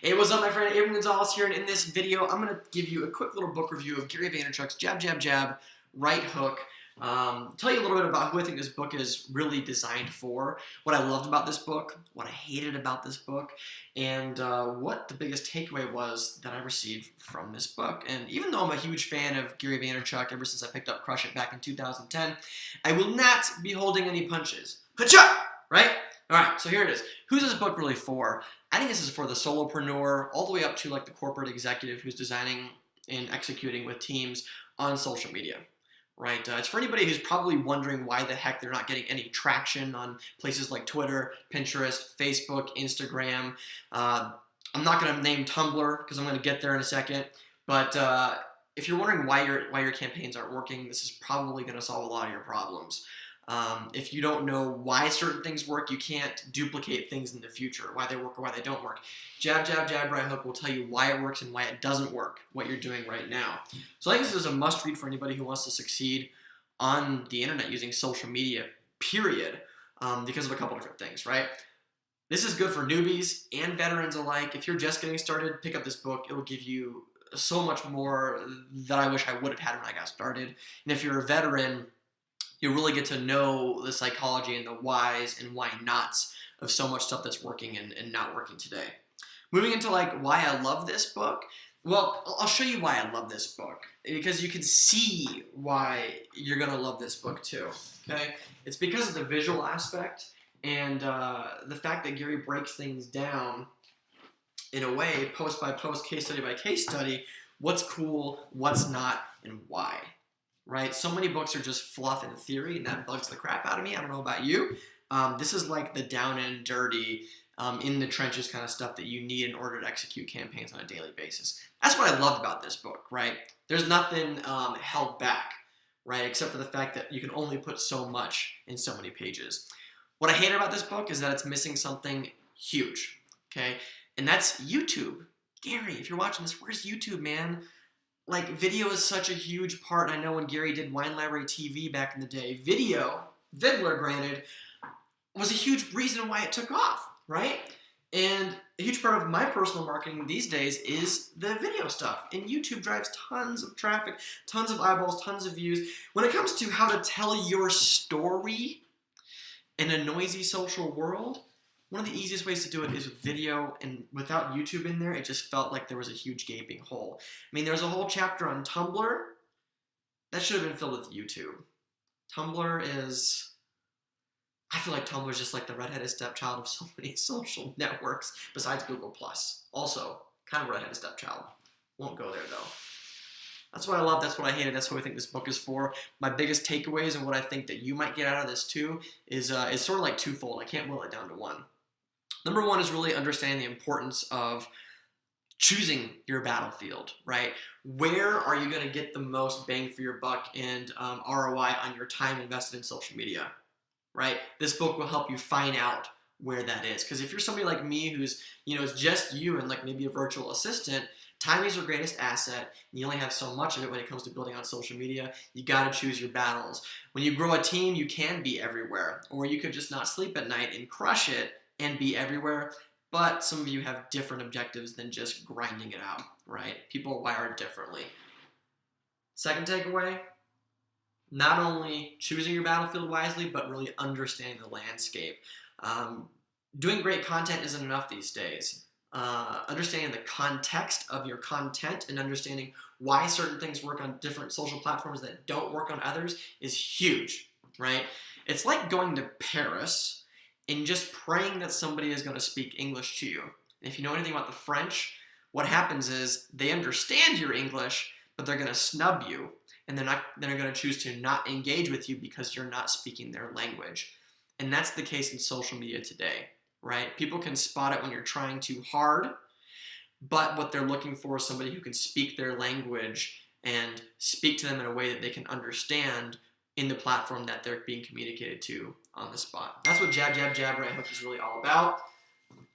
Hey, what's up, my friend? Abram Gonzalez here, and in this video, I'm going to give you a quick little book review of Gary Vaynerchuk's Jab, Jab, Jab, Right Hook. Tell you a little bit about who I think this book is really designed for, what I loved about this book, what I hated about this book, and what the biggest takeaway was that I received from this book. And even though I'm a huge fan of Gary Vaynerchuk ever since I picked up Crush It back in 2010, I will not be holding any punches. Hacha! Right? Alright, so here it is. Who's this book really for? I think this is for the solopreneur, all the way up to like the corporate executive who's designing and executing with teams on social media, right? It's for anybody who's probably wondering why the heck they're not getting any traction on places like Twitter, Pinterest, Facebook, Instagram. I'm not going to name Tumblr because I'm going to get there in a second, but if you're wondering why your campaigns aren't working, this is probably going to solve a lot of your problems. If you don't know why certain things work, you can't duplicate things in the future, why they work or why they don't work. Jab, Jab, Jab, Right Hook will tell you why it works and why it doesn't work, what you're doing right now. So I think this is a must-read for anybody who wants to succeed on the internet using social media, period, because of a couple different things, right? This is good for newbies and veterans alike. If you're just getting started, pick up this book. It will give you so much more that I wish I would have had when I got started. And if you're a veteran, you really get to know the psychology and the whys and why nots of so much stuff that's working and not working today. Moving into like why I love this book, well, I'll show you why I love this book, because you can see why you're going to love this book too, okay? It's because of the visual aspect and the fact that Gary breaks things down in a way, post by post, case study by case study, what's cool, what's not, and why. Right? So many books are just fluff and theory, and that bugs the crap out of me. I don't know about you. This is like the down and dirty, in the trenches kind of stuff that you need in order to execute campaigns on a daily basis. That's what I love about this book, right? There's nothing held back, right? Except for the fact that you can only put so much in so many pages. What I hate about this book is that it's missing something huge, okay? And that's YouTube. Gary, if you're watching this, where's YouTube, man? Like, video is such a huge part. I know when Gary did Wine Library TV back in the day, video, Vidler granted, was a huge reason why it took off, right? And a huge part of my personal marketing these days is the video stuff. And YouTube drives tons of traffic, tons of eyeballs, tons of views. When it comes to how to tell your story in a noisy social world, one of the easiest ways to do it is with video, and without YouTube in there, it just felt like there was a huge gaping hole. I mean, there's a whole chapter on Tumblr that should have been filled with YouTube. Tumblr is, I feel like Tumblr is just like the redheaded stepchild of so many social networks besides Google+. Also, kind of redheaded stepchild. Won't go there though. That's what I love, that's what I hated, that's what I think this book is for. My biggest takeaways and what I think that you might get out of this too is sort of like twofold. I can't boil it down to one. Number one is really understanding the importance of choosing your battlefield, right? Where are you going to get the most bang for your buck and ROI on your time invested in social media, right? This book will help you find out where that is. Because if you're somebody like me who's, it's just you and like maybe a virtual assistant, time is your greatest asset, and you only have so much of it when it comes to building on social media. You got to choose your battles. When you grow a team, you can be everywhere, or you could just not sleep at night and crush it and be everywhere, but some of you have different objectives than just grinding it out, right? People are wired differently. Second takeaway, not only choosing your battlefield wisely, but really understanding the landscape. Doing great content isn't enough these days. Understanding the context of your content and understanding why certain things work on different social platforms that don't work on others is huge, right? It's like going to Paris and just praying that somebody is going to speak English to you. If you know anything about the French, what happens is they understand your English, but they're going to snub you, and they're going to choose to not engage with you because you're not speaking their language. And that's the case in social media today, right? People can spot it when you're trying too hard, but what they're looking for is somebody who can speak their language and speak to them in a way that they can understand in the platform that they're being communicated to on the spot. That's what Jab, Jab, Jab, Right Hook is really all about.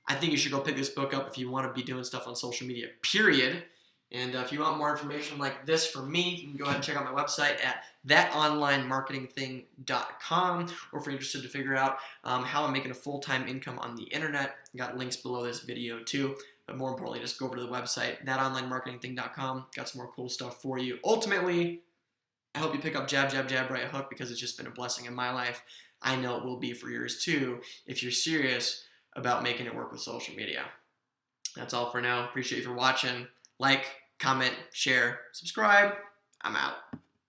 I think you should go pick this book up if you want to be doing stuff on social media, period. And if you want more information like this from me, you can go ahead and check out my website at thatonlinemarketingthing.com, or if you're interested to figure out how I'm making a full-time income on the internet, I got links below this video too. but more importantly, just go over to the website, thatonlinemarketingthing.com. Got some more cool stuff for you. Ultimately, I hope you pick up Jab, Jab, Jab, Right Hook, because it's just been a blessing in my life. I know it will be for yours too, if you're serious about making it work with social media. That's all for now. Appreciate you for watching. Like, comment, share, subscribe. I'm out.